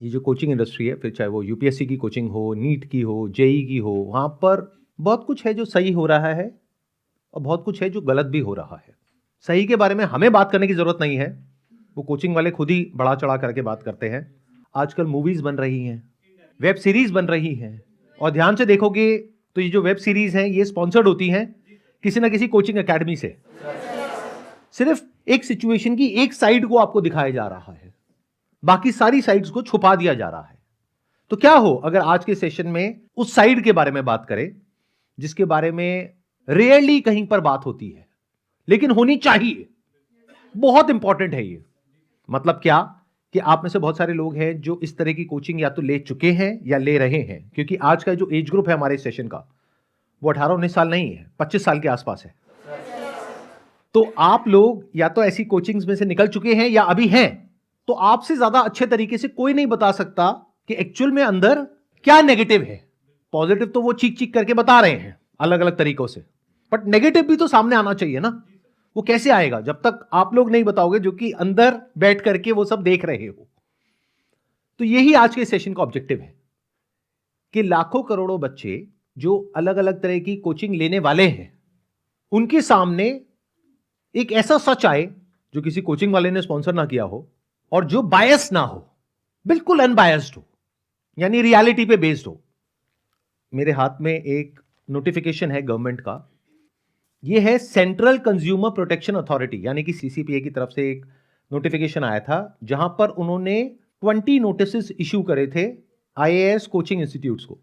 ये जो coaching industry है, फिर चाहे वो यूपीएससी की कोचिंग हो, नीट की हो, जेई की हो, वहाँ पर बहुत कुछ है जो सही हो रहा है और बहुत कुछ है जो गलत भी हो रहा है। सही के बारे में हमें बात करने की ज़रूरत नहीं है, वो कोचिंग वाले खुद ही बढ़ा चढ़ा करके बात करते हैं। आजकल मूवीज़ बन रही हैं, वेब सीरीज़ बन रही हैं और ध्यान से देखोगे तो ये जो वेब सीरीज़ हैं, ये स्पॉन्सर्ड होती हैं किसी ना किसी कोचिंग अकेडमी से। सिर्फ एक सिचुएशन की एक साइड को आपको दिखाया जा रहा है, बाकी सारी साइड्स को छुपा दिया जा रहा है। तो क्या हो अगर आज के सेशन में उस साइड के बारे में बात करें जिसके बारे में रेयरली कहीं पर बात होती है लेकिन होनी चाहिए। बहुत इंपॉर्टेंट है ये। मतलब क्या कि आप में से बहुत सारे लोग हैं जो इस तरह की कोचिंग या तो ले चुके हैं या ले रहे हैं, क्योंकि आज का जो एज ग्रुप है हमारे सेशन का वो 18-19 साल नहीं है, 25 साल के आसपास है। तो आप लोग या तो ऐसी कोचिंग्स में से निकल चुके हैं या अभी हैं, तो आपसे ज्यादा अच्छे तरीके से कोई नहीं बता सकता कि एक्चुअल में अंदर क्या नेगेटिव है। पॉजिटिव तो वो चीख चीख करके बता रहे हैं अलग अलग तरीकों से, बट नेगेटिव भी तो सामने आना चाहिए ना। वो कैसे आएगा जब तक आप लोग नहीं बताओगे जो कि अंदर बैठ करके वो सब देख रहे हो। तो यही आज के सेशन का ऑब्जेक्टिव है कि लाखों करोड़ों बच्चे जो अलग अलग तरह की कोचिंग लेने वाले हैं उनके सामने एक ऐसा सच आए जो किसी कोचिंग वाले ने स्पॉन्सर ना किया हो और जो बायस ना हो, बिल्कुल अनबायस्ड हो, यानी रियलिटी पे बेस्ड हो। मेरे हाथ में एक नोटिफिकेशन है गवर्नमेंट का। यह है सेंट्रल कंज्यूमर प्रोटेक्शन अथॉरिटी यानी कि सीसीपीए की तरफ से एक नोटिफिकेशन आया था जहां पर उन्होंने 20 नोटिस इश्यू करे थे आईएएस कोचिंग इंस्टीट्यूट्स को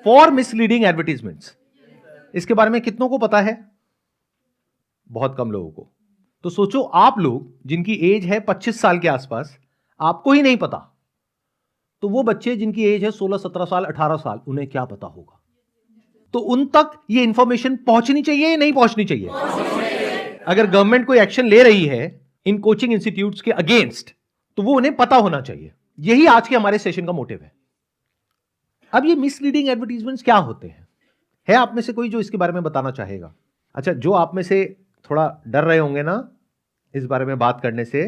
फॉर मिसलीडिंग एडवर्टीजमेंट्स। इसके बारे में कितनों को पता है? बहुत कम लोगों को। तो सोचो आप लोग जिनकी एज है 25 साल के आसपास, आपको ही नहीं पता, तो वो बच्चे जिनकी एज है 16, 17 साल, 18 साल, उन्हें क्या पता होगा? तो उन तक ये इंफॉर्मेशन पहुंचनी चाहिए या नहीं पहुंचनी चाहिए? अगर गवर्नमेंट कोई एक्शन ले रही है इन कोचिंग इंस्टीट्यूट्स के अगेंस्ट तो वो उन्हें पता होना चाहिए। यही आज के हमारे सेशन का मोटिव है। अब ये मिसलीडिंग एडवर्टीजमेंट्स क्या होते हैं? है आप में से कोई जो इसके बारे में बताना चाहेगा? अच्छा, जो आप में से थोड़ा डर रहे होंगे ना इस बारे में बात करने से,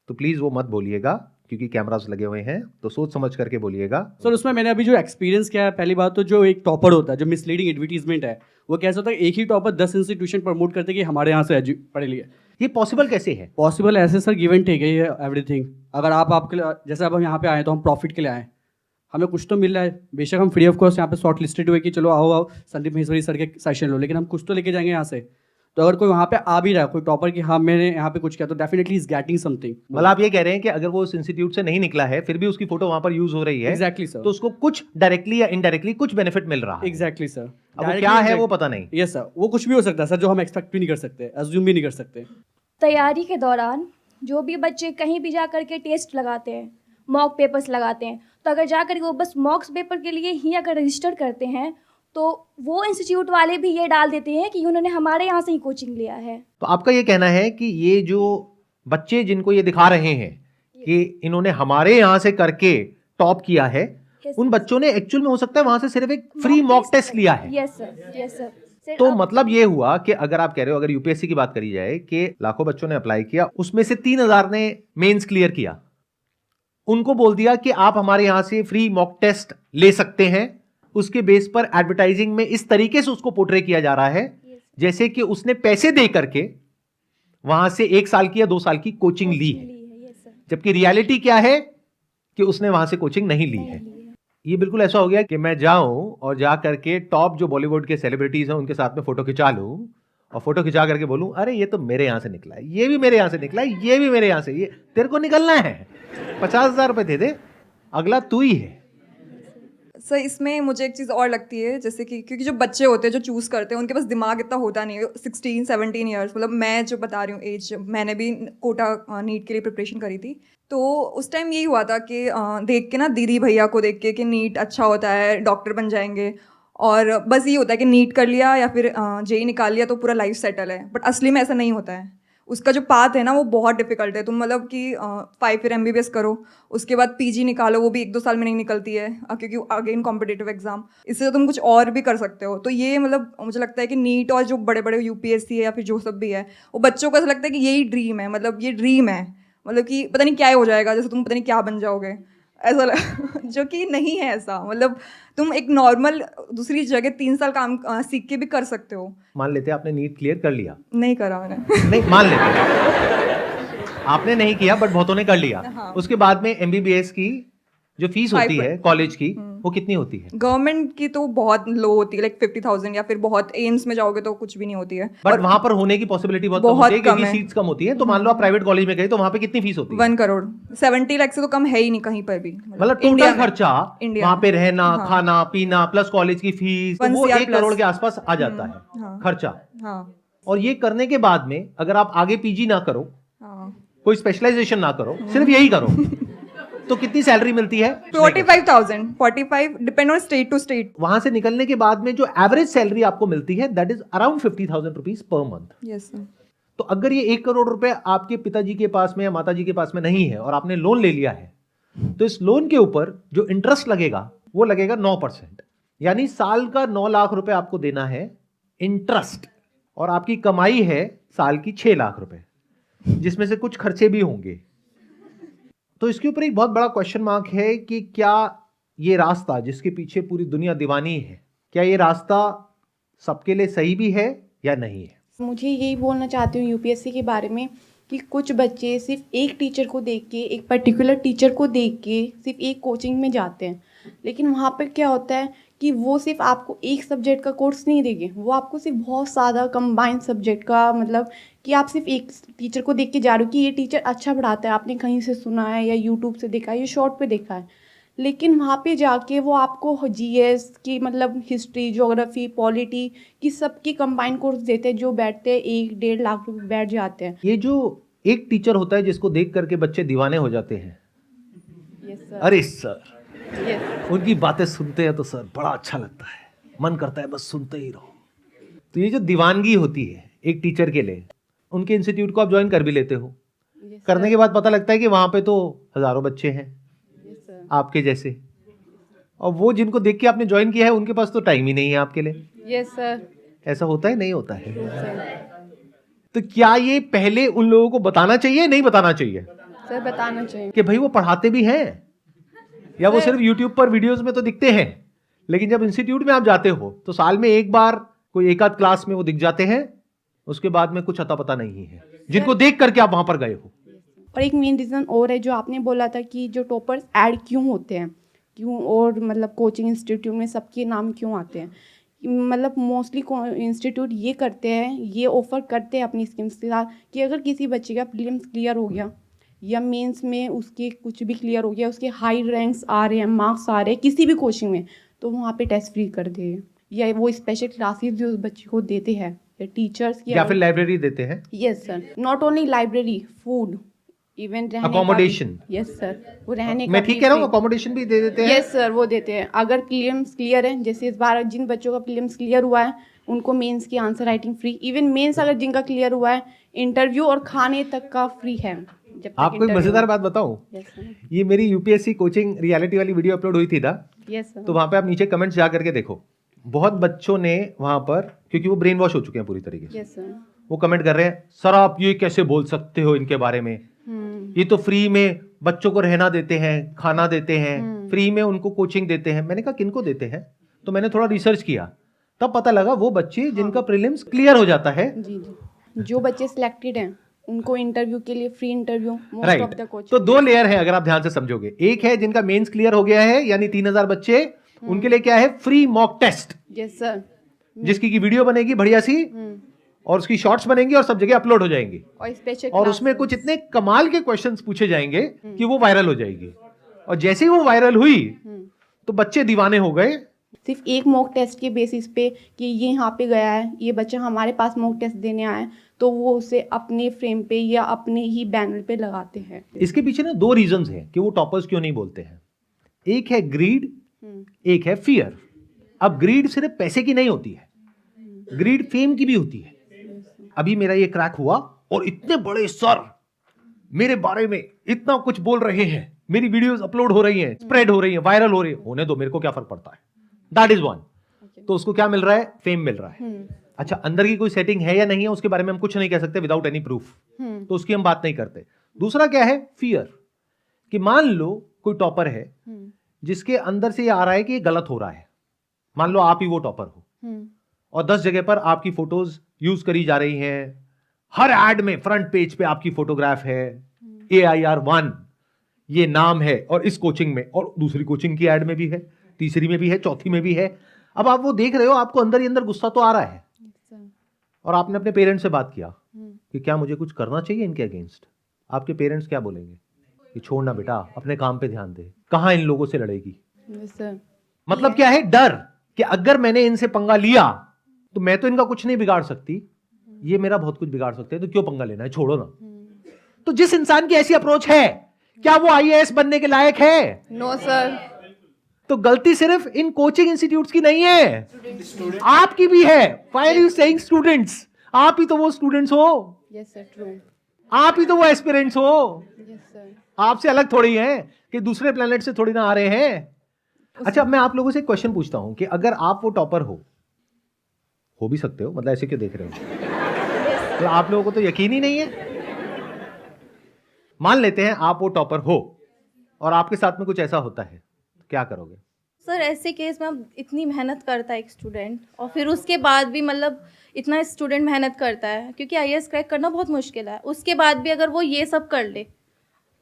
तो प्लीज वो मत बोलिएगा क्योंकि कैमरास लगे हुए हैं, तो सोच समझ करके बोलिएगा। सर उसमें मैंने अभी जो एक्सपीरियंस किया है, पहली बात तो जो एक टॉपर होता है, जो मिसलीडिंग एडवर्टीजमेंट है, वो कैसा होता है एक ही टॉपर 10 इंस्टीट्यूशन प्रमोट करते हैं कि हमारे यहाँ से पढ़े लिए। ये पॉसिबल कैसे है? पॉसिबल ऐसे सर, गिव एंड टेक है ये एवरीथिंग। अगर आपके लिए, जैसे अब हम यहाँ पे आए तो हम प्रॉफिट के लिए आए, हमें कुछ तो मिल रहा है। बेशक हम फ्री ऑफ कॉस्ट यहाँ पे शॉर्ट लिस्टेड हुए कि चलो आओ संदीप महेश्वरी सर के सेशन लो, लेकिन हम कुछ तो लेके जाएंगे यहाँ से। तो अगर कोई वहाँ पे आ भी रहा है, कोई टॉपर कि हाँ मैंने यहाँ पे कुछ किया, तो डेफिनेटली इज गेटिंग समथिंग। मतलब आप ये कह रहे हैं कि अगर वो उस इंस्टीट्यूट से नहीं निकला है फिर भी उसकी फोटो वहां पर यूज हो रही है, एग्जैक्टली सर, तो उसको कुछ डायरेक्टली या इनडायरेक्टली कुछ बेनिफिट मिल रहा है। Exactly sir. अब वो क्या है वो पता नहीं। यस सर, वो कुछ भी हो सकता है सर, जो हम एक्सपेक्ट भी नहीं कर सकते, अज्यूम भी नहीं कर सकते। तैयारी के दौरान जो भी बच्चे कहीं भी जा कर के टेस्ट लगाते हैं, मॉक पेपर्स लगाते हैं, तो अगर जा कर वो बस मॉक्स पेपर के लिए ही अगर रजिस्टर करते हैं तो वो इंस्टीट्यूट वाले भी ये डाल देते हैं कि उन्होंने हमारे यहाँ से ही कोचिंग लिया है। तो आपका ये कहना है कि ये जो बच्चे जिनको ये दिखा रहे हैं कि इन्होंने हमारे यहाँ से करके टॉप किया है, उन बच्चों ने एक्चुअल में हो सकता है वहां से सिर्फ एक फ्री मॉक टेस्ट लिया है। Yes sir, yes sir. तो मतलब ये हुआ कि अगर आप कह रहे हो, अगर यूपीएससी की बात करी जाए कि लाखों बच्चों ने अप्लाई किया, उसमें से 3000 ने मेंस क्लियर किया, उनको बोल दिया कि आप हमारे यहां से फ्री मॉक टेस्ट ले सकते हैं। उसके बेस पर एडवर्टाइजिंग में इस तरीके से उसको पोर्ट्रे किया जा रहा है जैसे कि उसने पैसे दे करके वहां से 1 साल की या 2 साल की कोचिंग ली है, जबकि रियलिटी क्या है कि उसने वहां से कोचिंग नहीं ली है। ये बिल्कुल ऐसा हो गया कि मैं जाऊं और जा करके टॉप जो बॉलीवुड के सेलिब्रिटीज हैं उनके साथ में फोटो खिंचा लूं और फोटो खिंचा करके बोलूं अरे ये तो मेरे यहां से निकला है, ये भी मेरे यहां से निकला है, ये भी मेरे यहां से, ये तेरे को निकलना है, 50,000 रुपए दे दे, अगला तू ही है। सर इसमें मुझे एक चीज़ और लगती है, जैसे कि क्योंकि जो बच्चे होते हैं जो चूज़ करते हैं उनके पास दिमाग इतना होता नहीं है। 16-17 ईयर्स, मतलब मैं जो बता रही हूँ एज, मैंने भी कोटा नीट के लिए प्रिपरेशन करी थी, तो उस टाइम यही हुआ था कि देख के ना दीदी भैया को देख के कि नीट अच्छा होता है, डॉक्टर बन जाएंगे, और बस ये होता है कि नीट कर लिया या फिर जेई निकाल लिया तो पूरा लाइफ सेटल है। बट असली में ऐसा नहीं होता है। उसका जो पाथ है ना वो बहुत डिफिकल्ट है। तुम मतलब कि 5 ईयर MBBS करो, उसके बाद PG निकालो, वो भी 1-2 साल में नहीं निकलती है क्योंकि अगेन कॉम्पिटिटिव एग्जाम। इससे तुम कुछ और भी कर सकते हो। तो ये मतलब मुझे लगता है कि नीट और जो बड़े बड़े UPSC है या फिर जो सब भी है, वो बच्चों को ऐसा लगता है कि यही ड्रीम है, मतलब ये ड्रीम है, मतलब कि पता नहीं क्या हो जाएगा, जैसे तुम पता नहीं क्या बन जाओगे, ऐसा जो कि नहीं है ऐसा, मतलब तुम एक नॉर्मल दूसरी जगह 3 साल काम सीख के भी कर सकते हो। मान लेते हैं आपने नीट क्लियर कर लिया, नहीं करा मैंने। नहीं मान लेते हैं आपने नहीं किया बट बहुतों ने कर लिया, हाँ। उसके बाद में एमबीबीएस की जो फीस होती है कॉलेज की वो कितनी होती है? गवर्नमेंट की तो बहुत लो होती है, लाइक 50,000 या फिर बहुत एम्स में जाओगे तो कुछ भी नहीं होती है। बट वहां पर होने की पॉसिबिलिटी बहुत कम बहुत होती है क्योंकि कम है। सीट्स कम होती है। तो मान लो आप प्राइवेट कॉलेज में गए तो वहां पे कितनी फीस होती है? 1 करोड़ 70 लाख से तो कम है ही नहीं कहीं पर भी, मतलब इंडिया टोटल में। खर्चा इंडिया वहां में। पे रहना हाँ। खाना पीना प्लस कॉलेज की फीस तो 1 वो CR 1 प्लस। करोड़ के आसपास आ जाता है हाँ। खर्चा। हाँ और ये करने के बाद में अगर आप आगे पीजी ना करो, हाँ। कोई स्पेशलाइजेशन ना करो, सिर्फ यही करो तो कितनी सैलरी मिलती है? 45 depend on state to state. वहां से निकलने के बाद में जो एवरेज सैलरी आपको मिलती है that is around 50,000 rupees per month. Yes sir. तो अगर ये 1 करोड़ रुपए आपके पिताजी के पास में या माताजी के पास में नहीं है और आपने लोन ले लिया है तो इस लोन के ऊपर जो इंटरेस्ट लगेगा वो लगेगा 9%, यानी साल का 9 लाख रुपए आपको देना है इंटरेस्ट। और आपकी कमाई है साल की 6 लाख रुपए, जिसमें से कुछ खर्चे भी होंगे। तो इसके ऊपर एक बहुत बड़ा क्वेश्चन मार्क है कि क्या ये रास्ता जिसके पीछे पूरी दुनिया दीवानी है, क्या ये रास्ता सबके लिए सही भी है या नहीं है? मुझे यही बोलना चाहती हूँ यूपीएससी के बारे में कि कुछ बच्चे सिर्फ एक टीचर को देख के, एक पर्टिकुलर टीचर को देख के सिर्फ एक कोचिंग में जाते हैं, लेकिन वहाँ पर क्या होता है कि वो सिर्फ आपको एक सब्जेक्ट का कोर्स नहीं देंगे, वो आपको सिर्फ बहुत ज़्यादा कंबाइंड सब्जेक्ट का, मतलब कि आप सिर्फ एक टीचर को देख के जा रहे हो कि ये टीचर अच्छा पढ़ाता है, आपने कहीं से सुना है या यूट्यूब से देखा है या शॉर्ट पे देखा है, लेकिन वहाँ पे जाके वो आपको जीएस की, मतलब हिस्ट्री, ज्योग्राफी, पॉलिटी की सबकी कंबाइंड कोर्स देते हैं, जो बैठते हैं 1-1.5 लाख रुपए बैठ जाते हैं। ये जो एक टीचर होता है जिसको देख करके बच्चे दीवाने हो जाते हैं, यस सर। अरे सर यस। उनकी बातें सुनते हैं तो सर बड़ा अच्छा लगता है, मन करता है बस सुनते ही रहो। तो ये जो दीवानगी होती है एक टीचर के लिए, उनके इंस्टीट्यूट को आप ज्वाइन कर भी लेते हो, करने के बाद पता लगता है कि वहाँ पे तो हजारों बच्चे हैं आपके जैसे, और वो जिनको देख के आपने ज्वाइन किया है उनके पास तो टाइम ही नहीं है आपके लिए। Yes sir. ऐसा होता है नहीं होता है? तो क्या ये पहले उन लोगों को बताना चाहिए नहीं बताना चाहिए सर बताना चाहिए कि भाई वो पढ़ाते भी हैं, या वो सिर्फ यूट्यूब पर वीडियोस में तो दिखते हैं, लेकिन जब इंस्टीट्यूट में आप जाते हो तो साल में एक बार कोई एक आध क्लास में वो दिख जाते हैं, उसके बाद में कुछ अता पता नहीं है जिनको देख करके आप वहां पर गए हो। और एक मेन रीज़न और है जो आपने बोला था कि जो टॉपर्स ऐड क्यों होते हैं, क्यों, और मतलब कोचिंग इंस्टीट्यूट में सबके नाम क्यों आते हैं, मतलब मोस्टली इंस्टीट्यूट ये करते हैं, ये ऑफ़र करते हैं अपनी स्कीम्स के साथ कि अगर किसी बच्चे का प्रीलिम्स क्लियर हो गया या मेंस में उसके कुछ भी क्लियर हो गया, उसके हाई रैंक्स आ रहे हैं, मार्क्स आ रहे हैं किसी भी कोचिंग में, तो वहाँ पे टेस्ट फ्री कर दे, या वो स्पेशल क्लासेस जो उस बच्चे को देते हैं या टीचर्स या फिर लाइब्रेरी देते हैं। Yes sir, not only library, food, even Accommodation। Yes sir, वो रहने मैं ठीक कह रहा हूँ, अकोमोडेशन भी दे देते हैं। यस सर, वो देते हैं। अगर प्रीलिम्स क्लियर है, जैसे इस बार जिन बच्चों का प्रीलिम्स क्लियर हुआ है उनको मेंस की answer writing free, even mains अगर जिनका क्लियर हुआ है इंटरव्यू और खाने तक का फ्री है। जब तक आपको एक interview- मजेदार बात बताऊं, यस सर। ये मेरी यूपीएससी कोचिंग रियलिटी वाली वीडियो अपलोड हुई थी ना, यस सर। तो वहां पे आप नीचे कमेंट्स जा करके देखो, बहुत बच्चों ने वहां पर, क्योंकि वो ब्रेन वॉश हो चुके हैं पूरी तरीके से, यस सर। वो कमेंट कर रहे हैं सर आप ये कैसे बोल सकते हो इनके बारे में, ये तो फ्री में बच्चों को रहना देते हैं, खाना देते हैं, फ्री में उनको कोचिंग देते हैं। मैंने कहा किनको देते हैं, तो मैंने थोड़ा रिसर्च किया, तब पता लगा वो बच्चे जिनका प्रीलिम्स क्लियर हो जाता है। जी जी, जो बच्चे सिलेक्टेड हैं उनको इंटरव्यू के लिए free interview most of the right. Coaching. तो 2 लेयर है अगर आप ध्यान से समझोगे, एक है जिनका मेंस क्लियर हो गया है यानी 3000 बच्चे, उनके लिए क्या है, free mock test, yes sir. जिसकी की वीडियो बनेगी बढ़िया सी और उसकी शॉर्ट्स बनेंगी और सब जगह अपलोड हो जाएंगी, और स्पेशल और उसमें कुछ इतने कमाल के क्वेश्चंस पूछे जाएंगे कि वो वायरल हो जाएगी। और जैसे ही वो वायरल हुई तो बच्चे दीवाने हो गए। सिर्फ एक मॉक टेस्ट के बेसिस पे कि ये यहाँ पे गया है, ये बच्चा हमारे पास मॉक टेस्ट देने आया है, तो वो उसे अपने फ्रेम पे या अपने ही बैनर पे लगाते हैं। इसके पीछे ना 2 रीजंस हैं कि वो टॉपर्स क्यों नहीं बोलते हैं। एक है ग्रीड, एक है फियर। अब ग्रीड सिर्फ पैसे की नहीं होती है, ग्रीड फेम की भी होती है। अभी मेरा ये क्रैक हुआ और इतने बड़े सर मेरे बारे में इतना कुछ बोल रहे हैं, मेरी वीडियोस अपलोड हो रही हैं, स्प्रेड हो रही हैं, वायरल हो रही है, होने दो, मेरे को क्या फर्क पड़ता है। That is one. तो उसको क्या मिल रहा है, फेम मिल रहा है। अच्छा, अंदर की कोई सेटिंग है या नहीं है उसके बारे में हम कुछ नहीं कह सकते विदाउट एनी प्रूफ, तो उसकी हम बात नहीं करते। दूसरा क्या है, फियर, कि मान लो कोई टॉपर है जिसके अंदर से ये आ रहा है कि ये गलत हो रहा है, मान लो आप ही वो टॉपर हो और 10 जगह पर आपकी फोटोज यूज करी जा रही हैं, हर एड में फ्रंट पेज पे आपकी फोटोग्राफ है, AIR1 ये नाम है, और इस कोचिंग में, और दूसरी कोचिंग की एड में भी है, तीसरी में भी है, चौथी में भी है। अब आप वो देख रहे हो, आपको अंदर ही अंदर गुस्सा तो आ रहा है, और आपने अपने पेरेंट्स से बात किया कि क्या मुझे कुछ करना चाहिए इनके अगेंस्ट। आपके पेरेंट्स क्या बोलेंगे कि छोड़ना बेटा, अपने काम पे ध्यान दे, कहां इन लोगों से लड़ेगी। मतलब क्या है, डर कि अगर मैंने इनसे पंगा लिया तो मैं तो इनका कुछ नहीं बिगाड़ सकती, ये मेरा बहुत कुछ बिगाड़ सकते हैं, तो क्यों पंगा लेना है, छोड़ो ना। तो जिस इंसान की ऐसी अप्रोच है, क्या वो IAS बनने के लायक है? No sir. तो गलती सिर्फ इन कोचिंग इंस्टीट्यूट्स की नहीं है, आपकी भी है। Why are you saying students? आप ही तो वो स्टूडेंट्स हो, यस सर, ट्रू। आप ही तो वो एस्पिरेंट्स हो, यस सर। आपसे अलग थोड़ी हैं कि दूसरे प्लेनेट से थोड़ी ना आ रहे हैं। अच्छा, अब मैं आप लोगों से एक क्वेश्चन पूछता हूं कि अगर आप वो टॉपर हो भी सकते हो, मतलब ऐसे क्यों देख रहे हो, तो आप लोगों को तो यकीन ही नहीं है। मान लेते हैं आप वो टॉपर हो और आपके साथ में कुछ ऐसा होता है, तो क्या करोगे? सर ऐसे केस में अब इतनी मेहनत करता है एक स्टूडेंट, और फिर उसके बाद भी मतलब इतना स्टूडेंट मेहनत करता है, क्योंकि IAS क्रैक करना बहुत मुश्किल है, उसके बाद भी अगर वो ये सब कर ले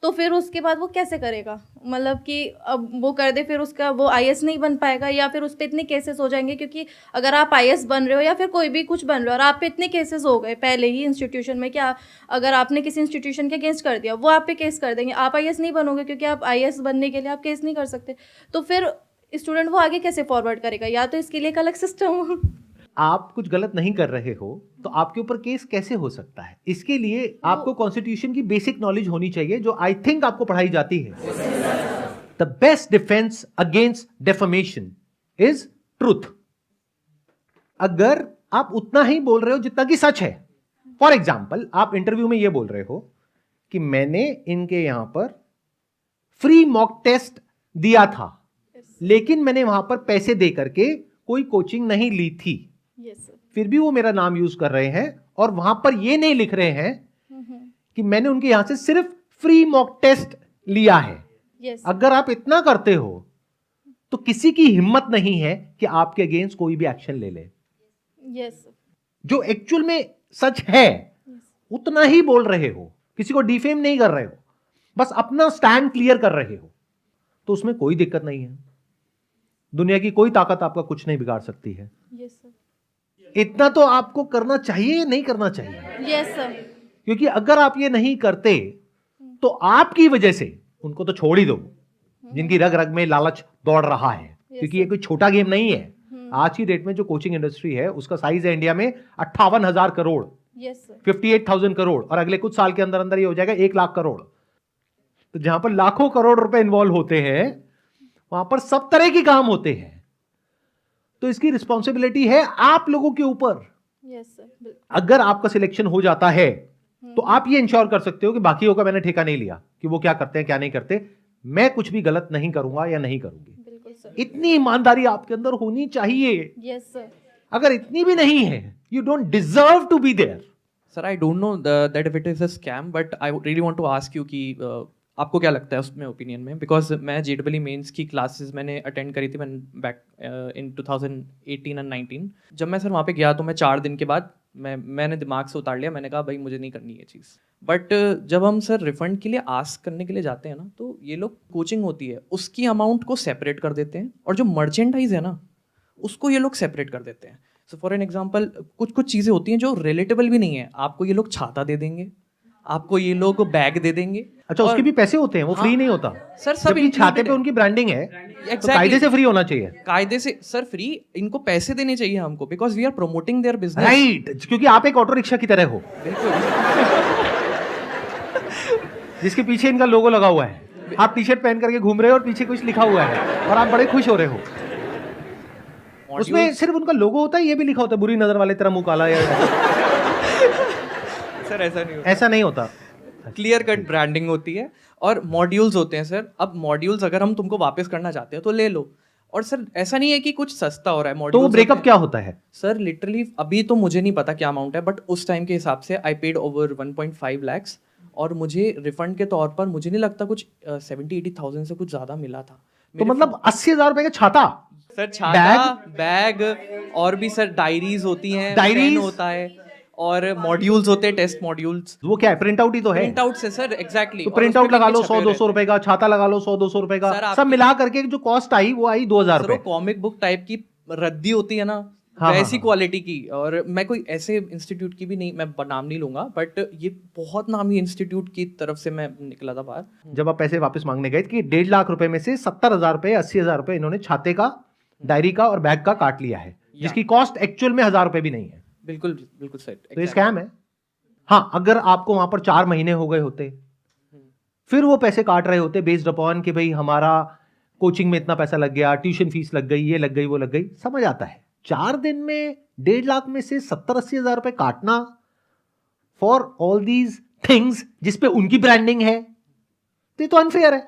तो फिर उसके बाद वो कैसे करेगा? मतलब कि अब वो कर दे, फिर उसका वो IAS नहीं बन पाएगा, या फिर उस पर इतने केसेस हो जाएंगे, क्योंकि अगर आप IAS बन रहे हो या फिर कोई भी कुछ बन रहे हो और आप पे इतने केसेस हो गए पहले ही इंस्टीट्यूशन में, क्या अगर आपने किसी इंस्टीट्यूशन के अगेंस्ट कर दिया, वो आप पे केस कर देंगे, आप IAS नहीं बनोगे, क्योंकि आप IAS बनने के लिए आप केस नहीं कर सकते, तो फिर स्टूडेंट वो आगे कैसे फॉरवर्ड करेगा? या तो इसके लिए एक अलग सिस्टम हो। आप कुछ गलत नहीं कर रहे हो तो आपके ऊपर केस कैसे हो सकता है? इसके लिए आपको कॉन्स्टिट्यूशन की बेसिक नॉलेज होनी चाहिए, जो आई थिंक आपको पढ़ाई जाती है। The best defence against defamation is truth. अगर आप उतना ही बोल रहे हो जितना कि सच है, फॉर एग्जाम्पल आप इंटरव्यू में यह बोल रहे हो कि मैंने इनके यहां पर फ्री मॉक टेस्ट दिया था, लेकिन मैंने वहां पर पैसे दे करके कोई कोचिंग नहीं ली थी, फिर भी वो मेरा नाम यूज कर रहे हैं और वहां पर ये नहीं लिख रहे हैं कि मैंने उनके यहां से सिर्फ फ्री मॉक टेस्ट लिया है। अगर आप इतना करते हो तो किसी की हिम्मत नहीं है कि आपके अगेंस्ट कोई भी एक्शन ले ले। जो एक्चुअल में सच है उतना ही बोल रहे हो, किसी को डिफेम नहीं कर रहे हो, बस अपना स्टैंड क्लियर कर रहे हो, तो उसमें कोई दिक्कत नहीं है। दुनिया की कोई ताकत आपका कुछ नहीं बिगाड़ सकती है। इतना तो आपको करना चाहिए या नहीं करना चाहिए? Yes sir. क्योंकि अगर आप ये नहीं करते तो आपकी वजह से, उनको तो छोड़ ही दो जिनकी रग रग में लालच दौड़ रहा है, क्योंकि ये कोई छोटा गेम नहीं है। आज की डेट में जो कोचिंग इंडस्ट्री है उसका साइज है इंडिया में 58,000 करोड़, 58,000 करोड़, और अगले कुछ साल के अंदर अंदर ये हो जाएगा 1 लाख करोड़। तो जहां पर लाखों करोड़ रुपए इन्वॉल्व होते हैं वहां पर सब तरह के काम होते हैं, तो इसकी रिस्पॉन्सिबिलिटी है आप लोगों के ऊपर। अगर आपका सिलेक्शन हो जाता है तो आप ये इंश्योर कर सकते हो कि बाकियों का मैंने ठेका नहीं लिया कि वो क्या करते हैं क्या नहीं करते, मैं कुछ भी गलत नहीं करूंगा या नहीं करूंगी। इतनी ईमानदारी आपके अंदर होनी चाहिए। Yes sir. अगर इतनी भी नहीं है, you don't deserve to be there. Sir I don't know that if it is a scam, but I really want to ask you कि आपको क्या लगता है उसमें ओपिनियन में, बिकॉज मैं JEE मेंस की क्लासेस मैंने अटेंड करी थी मैंने बैक इन 2018 एंड 19। जब मैं सर वहाँ पे गया तो मैं 4 दिन के बाद मैंने दिमाग से उतार लिया, मैंने कहा भाई मुझे नहीं करनी ये चीज़। बट जब हम सर रिफंड के लिए आस्क करने के लिए जाते हैं ना, तो ये लोग कोचिंग होती है उसकी अमाउंट को सेपरेट कर देते हैं, और जो मर्चेंडाइज है ना उसको ये लोग सेपरेट कर देते हैं। सो फॉर एन एग्जाम्पल कुछ चीज़ें होती हैं जो रिलेटेबल भी नहीं है, आपको ये लोग छाता दे देंगे, आपको ये लोग बैग दे देंगे। अच्छा, उसके भी पैसे होते हैं, वो फ्री नहीं होता सर, सब छाते पे उनकी ब्रांडिंग है। तो कायदे से फ्री होना चाहिए। कायदे से सर फ्री, इनको पैसे देने चाहिए हमको, because we are promoting their business. Right, क्योंकि आप एक ऑटो रिक्शा की तरह हो जिसके पीछे इनका लोगो लगा हुआ है, आप टी शर्ट पहन करके घूम रहे हो और पीछे कुछ लिखा हुआ है और आप बड़े खुश हो रहे हो। उसमें सिर्फ उनका लोगो होता है, ये भी लिखा होता है बुरी नजर वाले तेरा मुंह काला, या सर ऐसा नहीं होता। क्लियर कट ब्रांडिंग होती है और मॉड्यूल्स होते हैं सर। अब मॉड्यूल्स अगर हम तुमको वापस करना चाहते हो तो ले लो, और सर ऐसा नहीं है कि कुछ सस्ता हो रहा है। तो वो ब्रेकअप क्या होता है सर? लिटरली अभी तो मुझे नहीं पता क्या अमाउंट है, बट उस टाइम के हिसाब से आई पेड ओवर 1.5 lakhs, और मुझे रिफंड के तौर पर मुझे नहीं लगता कुछ 70-80,000 से कुछ ज़्यादा मिला था। तो मतलब 80,000 रुपए का छाता, सर छाता, बैग और भी सर डायरीज होती हैं, डायरीज? पेन होता है और मॉड्यूल्स होते हैं, टेस्ट मॉड्यूल्स। वो क्या है, प्रिंट आउट ही तो है। प्रिंट आउट से सर, एग्जैक्टली। तो प्रिंट आउट लगा लो 100-200 रुपए का, छाता लगा लो 100-200 रुपए का, सर, सब मिला करके जो कॉस्ट आई वो आई 2,000 सर वो रुपए। कॉमिक बुक टाइप की रद्दी होती है ना, हाँ, वैसी हाँ। क्वालिटी की। और मैं कोई ऐसे इंस्टीट्यूट की भी नहीं, मैं नाम नहीं लूंगा, बट ये बहुत नामी इंस्टीट्यूट की तरफ से मैं निकला था बाहर। जब आप पैसे वापस मांगने गए कि 1.5 लाख रुपए में से 70,000 रुपए 80,000 रुपए इन्होंने छाते का, डायरी का और बैग का काट लिया है, जिसकी कॉस्ट एक्चुअल में 1,000 रुपए भी नहीं है। बिल्कुल बिल्कुल सर, तो ये स्कैम है। हाँ, अगर आपको वहां पर 4 महीने हो गए होते, फिर वो पैसे काट रहे होते बेस्ड अपॉन कि भाई हमारा कोचिंग में इतना पैसा लग गया, ट्यूशन फीस लग गई, ये लग गई, वो लग गई, समझ आता है। 4 दिन में 1.5 लाख में से 70-80 हजार रुपए काटना फॉर ऑल दीज थिंग्स जिसपे उनकी ब्रांडिंग है, तो ये तो अनफेयर है।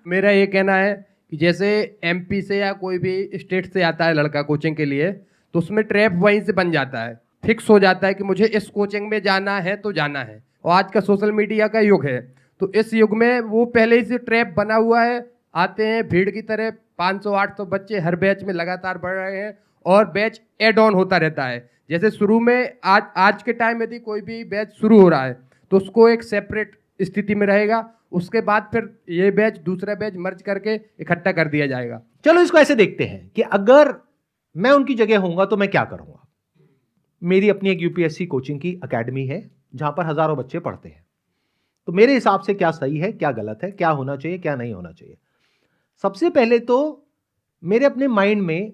मेरा ये कहना है कि जैसे एमपी से या कोई भी स्टेट से आता है लड़का कोचिंग के लिए, तो उसमें ट्रैप वहीं से बन जाता है, फिक्स हो जाता है कि मुझे इस कोचिंग में जाना है तो जाना है। और आज का सोशल मीडिया का युग है, तो इस युग में वो पहले ही से ट्रैप बना हुआ है। आते हैं भीड़ की तरह, 500-800 बच्चे हर बैच में लगातार बढ़ रहे हैं और बैच एड ऑन होता रहता है। जैसे शुरू में आज के टाइम यदि कोई भी बैच शुरू हो रहा है तो उसको एक सेपरेट स्थिति में रहेगा, उसके बाद फिर ये बैच दूसरा बैच मर्ज करके इकट्ठा कर दिया जाएगा। चलो इसको ऐसे देखते हैं कि अगर मैं उनकी जगह होऊंगा तो मैं क्या करूंगा। मेरी अपनी एक यूपीएससी कोचिंग की एकेडमी है जहां पर हजारों बच्चे पढ़ते हैं, तो मेरे हिसाब से क्या सही है, क्या गलत है, क्या होना चाहिए, क्या नहीं होना चाहिए। सबसे पहले तो मेरे अपने माइंड में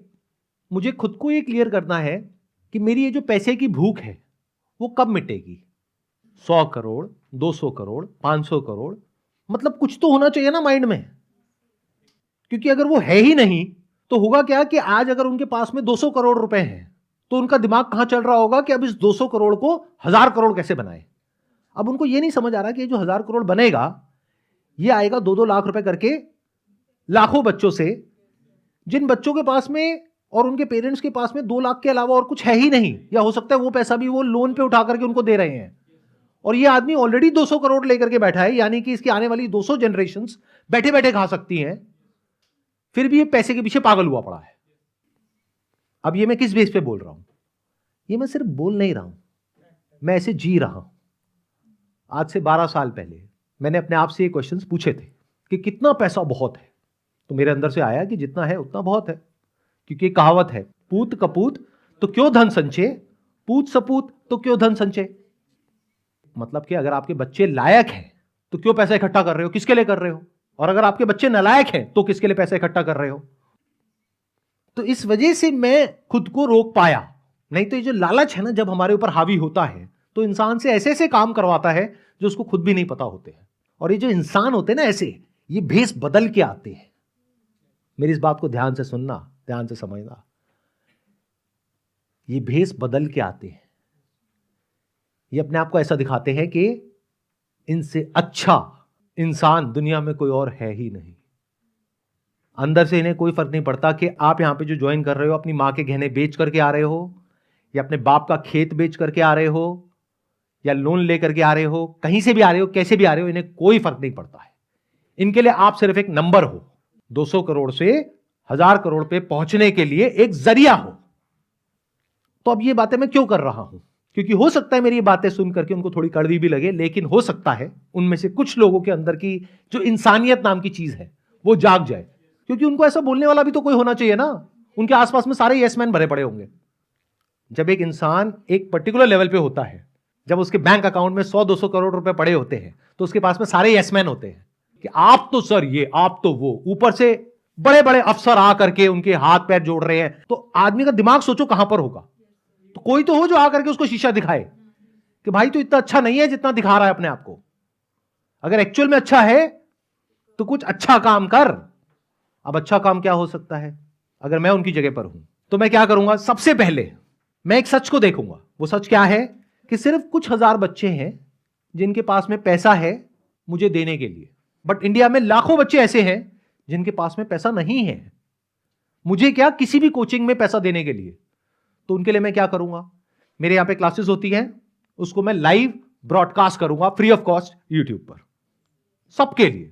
मुझे खुद को ये क्लियर करना है कि मेरी ये जो पैसे की भूख है वो कब मिटेगी। 100 करोड़, 200 करोड़, 500 करोड़, मतलब कुछ तो होना चाहिए ना माइंड में, क्योंकि अगर वो है ही नहीं तो होगा क्या कि आज अगर उनके पास में 200 करोड़ रुपए हैं तो उनका दिमाग कहां चल रहा होगा कि अब इस 200 करोड़ को 1000 करोड़ कैसे बनाए। अब उनको ये नहीं समझ आ रहा कि ये जो 1000 करोड़ बनेगा ये आएगा 2-2 लाख रुपए करके लाखों बच्चों से, जिन बच्चों के पास में और उनके पेरेंट्स के पास में 2 लाख के अलावा और कुछ है ही नहीं, या हो सकता है वो पैसा भी वो लोन पे उठा करके उनको दे रहे हैं। और ये आदमी ऑलरेडी 200 करोड़ लेकर के बैठा है, यानी कि इसकी आने वाली 200 जनरेशंस बैठे बैठे खा सकती हैं, फिर भी ये पैसे के पीछे पागल हुआ पड़ा है। अब ये मैं किस बेस पे बोल रहा हूं, ये मैं सिर्फ बोल नहीं रहा हूं, मैं ऐसे जी रहा हूं। आज से 12 साल पहले मैंने अपने आप से ये क्वेश्चंस पूछे थे कि कितना पैसा बहुत है, तो मेरे अंदर से आया कि जितना है उतना बहुत है, क्योंकि एक कहावत है, पूत कपूत तो क्यों धन संचय, पूत सपूत तो क्यों धन संचय। मतलब कि अगर आपके बच्चे लायक हैं तो क्यों पैसा इकट्ठा कर रहे हो, किसके लिए कर रहे हो, और अगर आपके बच्चे नालायक हैं तो किसके लिए पैसा इकट्ठा कर रहे हो। तो इस वजह से मैं खुद को रोक पाया। नहीं तो ये जो लालच है ना, जब हमारे ऊपर हावी होता है तो इंसान से ऐसे ऐसे काम करवाता है जो उसको खुद भी नहीं पता होते हैं। और ये जो इंसान होते हैं ना ऐसे, ये भेष बदल के आते हैं। मेरी इस बात को ध्यान से सुनना, ध्यान से समझना, ये भेष बदल के आते हैं। ये अपने आप को ऐसा दिखाते हैं कि इनसे अच्छा इंसान दुनिया में कोई और है ही नहीं। अंदर से इन्हें कोई फर्क नहीं पड़ता कि आप यहां पे जो ज्वाइन कर रहे हो अपनी मां के गहने बेच करके आ रहे हो, या अपने बाप का खेत बेच करके आ रहे हो, या लोन लेकर के आ रहे हो, कहीं से भी आ रहे हो, कैसे भी आ रहे हो, इन्हें कोई फर्क नहीं पड़ता है। इनके लिए आप सिर्फ एक नंबर हो, 200 करोड़ से 1000 करोड़ पे पहुंचने के लिए एक जरिया हो। तो अब ये बातें मैं क्यों कर रहा हूं, क्योंकि हो सकता है मेरी ये बातें सुन करके उनको थोड़ी कड़वी भी लगे, लेकिन हो सकता है उनमें से कुछ लोगों के अंदर की जो इंसानियत नाम की चीज है वो जाग जाए, क्योंकि उनको ऐसा बोलने वाला भी तो कोई होना चाहिए ना। उनके आसपास में सारे यस मैन भरे पड़े होंगे। जब एक इंसान एक पर्टिकुलर लेवल पे होता है, जब उसके बैंक अकाउंट में 100-200 करोड़ रुपए पड़े होते हैं, तो उसके पास में सारे यस मैन होते हैं कि आप तो सर ये, आप तो वो, ऊपर से बड़े बड़े अफसर आ करके उनके हाथ पैर जोड़ रहे हैं। तो आदमी का दिमाग सोचो कहां पर होगा। तो कोई तो हो जो आकर के उसको शीशा दिखाए कि भाई तो इतना अच्छा नहीं है जितना दिखा रहा है अपने आप को। अगर एक्चुअल में अच्छा है तो कुछ अच्छा काम कर। अब अच्छा काम क्या हो सकता है? अगर मैं उनकी जगह पर हूं तो मैं क्या करूंगा? सबसे पहले मैं एक सच को देखूंगा। वो सच क्या है कि सिर्फ कुछ हजार बच्चे हैं जिनके पास में पैसा है मुझे देने के लिए, बट इंडिया में लाखों बच्चे ऐसे हैं जिनके पास में पैसा नहीं है मुझे क्या किसी भी कोचिंग में पैसा देने के लिए। तो उनके लिए मैं क्या करूंगा? मेरे यहां पे क्लासेस होती हैं, उसको मैं लाइव ब्रॉडकास्ट करूंगा फ्री ऑफ कॉस्ट यूट्यूब पर, सबके लिए।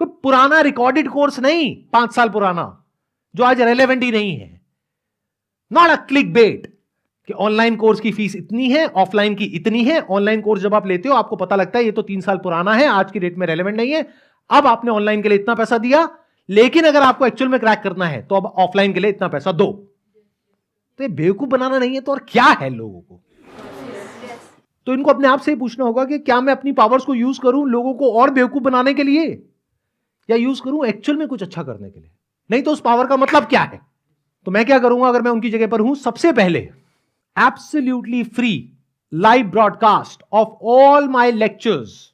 कोई पुराना रिकॉर्डेड कोर्स नहीं, 5 साल पुराना, जो आज रेलेवेंट ही नहीं है। नॉट अ क्लिक बेट कि ऑनलाइन कोर्स की फीस इतनी है, ऑफलाइन की इतनी है। ऑनलाइन कोर्स जब आप लेते हो आपको पता लगता है ये तो 3 साल पुराना है, आज की डेट में रेलेवेंट नहीं है। अब आपने ऑनलाइन के लिए इतना पैसा दिया, लेकिन अगर आपको एक्चुअल में क्रैक करना है तो अब ऑफलाइन के लिए इतना पैसा दो। तो ये बेवकूफ बनाना नहीं है तो और क्या है लोगों को? तो इनको अपने आप से ही पूछना होगा कि क्या मैं अपनी पावर्स को यूज करूं लोगों को और बेवकूफ बनाने के लिए, या यूज करूं एक्चुअल में कुछ अच्छा करने के लिए? नहीं तो उस पावर का मतलब क्या है? तो मैं क्या करूंगा अगर मैं उनकी जगह पर हूं? सबसे पहले absolutely free live broadcast of all my lectures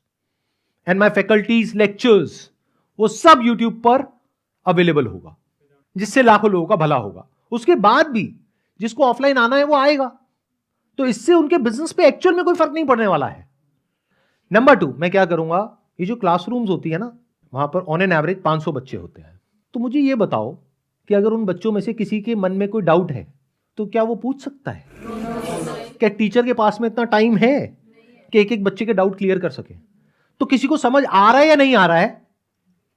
and my faculties lectures, वो सब यूट्यूब पर अवेलेबल होगा, जिससे लाखों लोगों का भला होगा। उसके बाद भी जिसको ऑफलाइन आना है वो आएगा, तो इससे उनके बिजनेस पे एक्चुअल में कोई फर्क नहीं पड़ने वाला है। नंबर 2, मैं क्या करूंगा, ये जो क्लासरूम्स होती है ना, वहां पर ऑन एन एवरेज 500 बच्चे होते हैं। तो मुझे ये बताओ कि अगर उन बच्चों में से किसी के मन में कोई डाउट है तो क्या वो पूछ सकता है? क्या टीचर के पास में इतना टाइम है कि एक एक बच्चे के डाउट क्लियर कर सके? तो किसी को समझ आ रहा है या नहीं आ रहा है,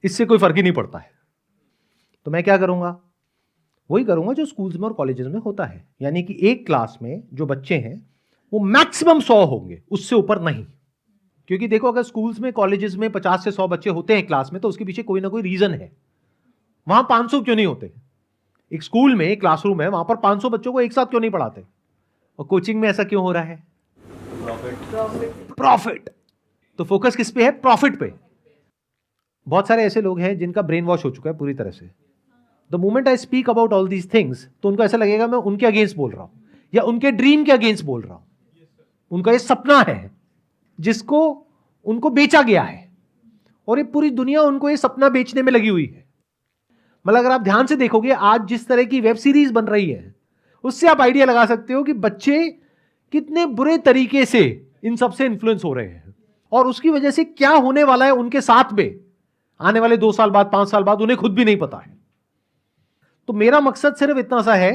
इससे कोई फर्क ही नहीं पड़ता है। तो मैं क्या करूंगा, वही करूंगा जो स्कूल्स में और कॉलेजेस में होता है, यानी कि एक क्लास में जो बच्चे हैं वो मैक्सिमम 100 होंगे, उससे ऊपर नहीं। क्योंकि देखो अगर स्कूल्स में कॉलेजेस में 50 से 100 बच्चे होते हैं क्लास में, तो उसके पीछे कोई ना कोई रीजन है। वहां 500 क्यों नहीं होते? एक स्कूल में एक क्लासरूम है, वहां पर 500 बच्चों को एक साथ क्यों नहीं पढ़ाते? और कोचिंग में ऐसा क्यों हो रहा है? प्रॉफिट। तो फोकस किस पे है? प्रॉफिट पे। बहुत सारे ऐसे लोग हैं जिनका ब्रेन वॉश हो चुका है पूरी तरह से। The moment I speak about all these things, तो उनको ऐसा लगेगा मैं उनके अगेंस्ट बोल रहा हूं या उनके ड्रीम के अगेंस्ट बोल रहा हूं। उनका ये सपना है जिसको उनको बेचा गया है, और ये पूरी दुनिया उनको ये सपना बेचने में लगी हुई है। मतलब अगर आप ध्यान से देखोगे आज जिस तरह की वेब सीरीज बन रही है, उससे आप आइडिया लगा सकते हो कि बच्चे कितने बुरे तरीके से इन सब से इन्फ्लुएंस हो रहे हैं, और उसकी वजह से क्या होने वाला है उनके साथ में आने वाले 2 साल बाद, 5 साल बाद, उन्हें खुद भी नहीं पता है। तो मेरा मकसद सिर्फ इतना सा है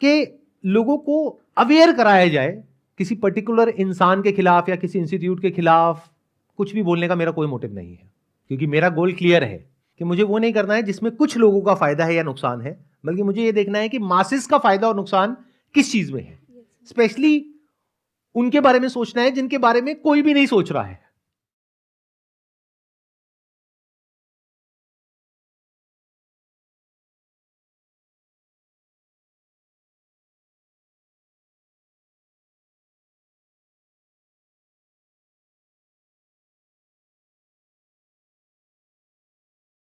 कि लोगों को अवेयर कराया जाए। किसी पर्टिकुलर इंसान के खिलाफ या किसी इंस्टीट्यूट के खिलाफ कुछ भी बोलने का मेरा कोई मोटिव नहीं है, क्योंकि मेरा गोल क्लियर है कि मुझे वो नहीं करना है जिसमें कुछ लोगों का फायदा है या नुकसान है, बल्कि मुझे ये देखना है कि मासेस का फायदा और नुकसान किस चीज में है। स्पेशली उनके बारे में सोचना है जिनके बारे में कोई भी नहीं सोच रहा है।